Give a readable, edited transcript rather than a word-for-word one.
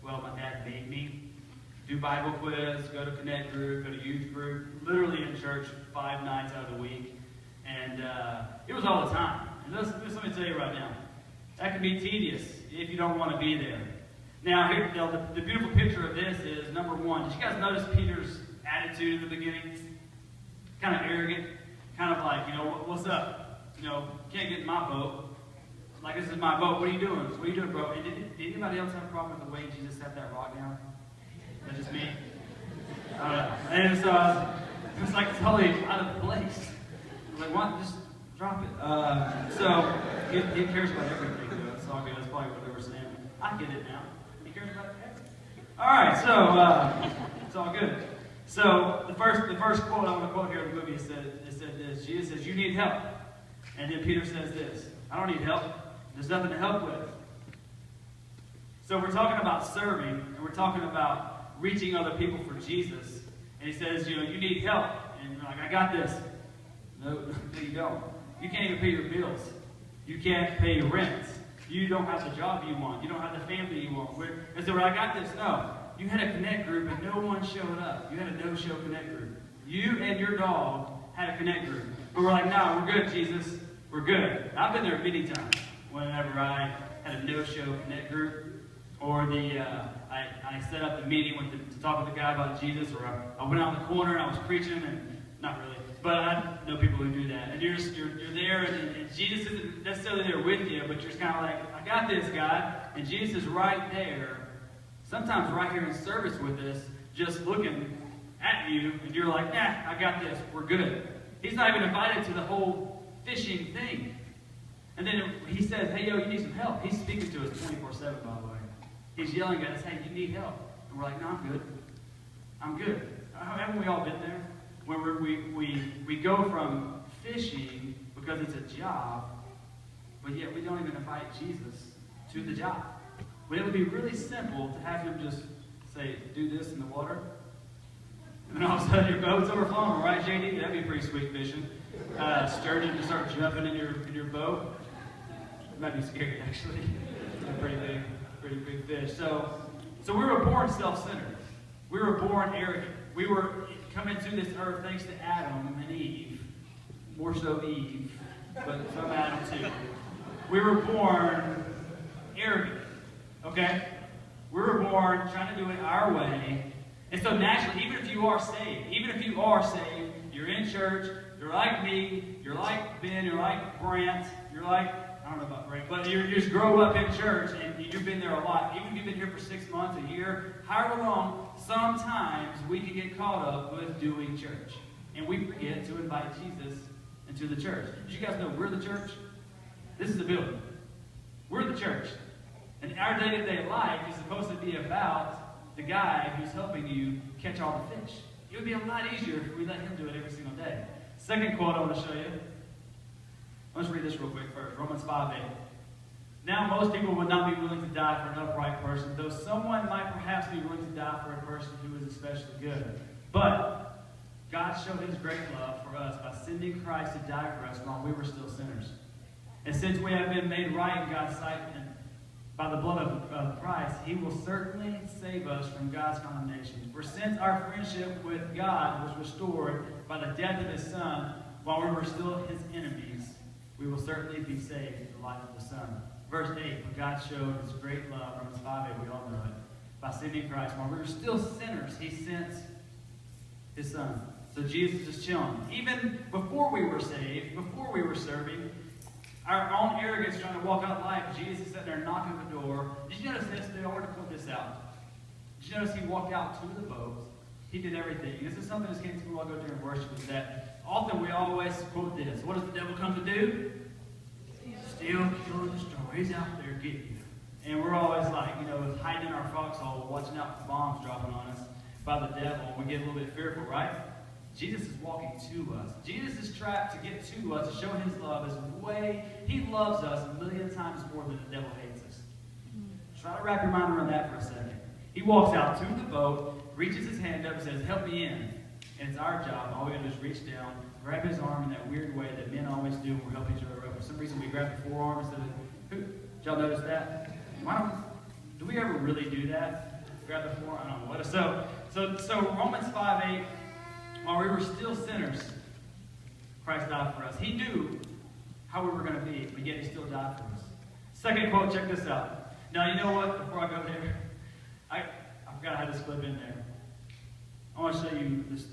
well, my dad made me do Bible quiz, go to Connect group, go to youth group, literally in church 5 nights out of the week. And it was all the time. And let me tell you right now, that can be tedious if you don't want to be there. Now, here, the beautiful picture of this is, number one, did you guys notice Peter's attitude in the beginning? Kind of arrogant, kind of like, what's up? Can't get in my boat. Like, this is my boat. What are you doing? What are you doing, bro? And did anybody else have a problem with the way Jesus set that rock down? Is that just me? I don't know. And so it's like totally out of place. I'm like, what? Just drop it. So he cares about everything, though. It's all good. That's probably what they were saying. I get it now. He cares about everything. All right, so it's all good. So the first quote I want to quote here in the movie it said this. Jesus says, "You need help," and then Peter says this: "I don't need help. There's nothing to help with." So we're talking about serving, and we're talking about reaching other people for Jesus. And he says, you need help, and you're like, I got this. No, you don't. You can't even pay your bills. You can't pay your rent. You don't have the job you want. You don't have the family you want. And so I got this. No. You had a Connect group and no one showed up. You had a no-show Connect group. You and your dog had a Connect group. But we're like, no, we're good, Jesus. We're good. I've been there many times whenever I had a no-show Connect group. Or I set up the meeting to talk with the guy about Jesus. Or I went out in the corner and I was preaching. And not really. But I know people who do that. And you're there and Jesus isn't necessarily there with you. But you're just kind of like, I got this, God. And Jesus is right there. Sometimes right here in service with us, just looking at you, and you're like, nah, I got this, we're good. He's not even invited to the whole fishing thing. And then he says, hey, you need some help. He's speaking to us 24/7, by the way. He's yelling at us, hey, you need help. And we're like, no, I'm good. I'm good. Haven't we all been there? Where we go from fishing because it's a job, but yet we don't even invite Jesus to the job. But it would be really simple to have him just say, do this in the water. And then all of a sudden your boat's overflowing, right, JD? That'd be pretty sweet fishing. Sturgeon to start jumping in your boat. It might be scary, actually. Pretty big fish. So we were born self-centered. We were born arrogant. We were coming to this earth thanks to Adam and Eve. More so Eve, but some Adam too. We were born arrogant. Okay? We were born trying to do it our way. And so naturally, even if you are saved, you're in church, you're like me, you're like Ben, you're like Brant, you're like, I don't know about Brant, but you just grow up in church and you've been there a lot. Even if you've been here for 6 months, a year, however long, sometimes we can get caught up with doing church. And we forget to invite Jesus into the church. Did you guys know we're the church? This is the building. We're the church. And our day-to-day life is supposed to be about the guy who's helping you catch all the fish. It would be a lot easier if we let him do it every single day. Second quote I want to show you. Let's read this real quick first. Romans 5:8. Now most people would not be willing to die for an upright person, though someone might perhaps be willing to die for a person who is especially good. But God showed his great love for us by sending Christ to die for us while we were still sinners. And since we have been made right in God's sight by the blood of Christ, he will certainly save us from God's condemnation. For since our friendship with God was restored by the death of his Son, while we were still his enemies, we will certainly be saved through the life of the Son. Verse 8, when God showed his great love, Romans 5:8, we all know it, by sending Christ. While we were still sinners, he sent his Son. So Jesus is chilling. Even before we were saved, before we were serving, our own arrogance trying to walk out life, Jesus is sitting there knocking on the door. Did you notice this? I want to point this out. Did you notice he walked out to the boat? He did everything. This is something that came to me while I go during worship, is that often we always quote this. What does the devil come to do? Steal, kill, and destroy. He's out there getting you. And we're always like, hiding in our foxhole, watching out for bombs dropping on us by the devil. We get a little bit fearful, right? Jesus is walking to us. Jesus' track to get to us, to show his love, is he loves us a million times more than the devil hates us. Try to wrap your mind around that for a second. He walks out to the boat, reaches his hand up and says, help me in. And it's our job. All we got to do is reach down, grab his arm in that weird way that men always do when we're helping each other up. For some reason, we grab the forearm instead of... Did y'all notice that? Do we ever really do that? grab the floor. I don't know what. So Romans 5:8. While we were still sinners, Christ died for us. He knew how we were going to be, but yet he still died for us. Second quote, check this out. Now, you know what? Before I go there, I forgot I had this clip in there. I want to show you this,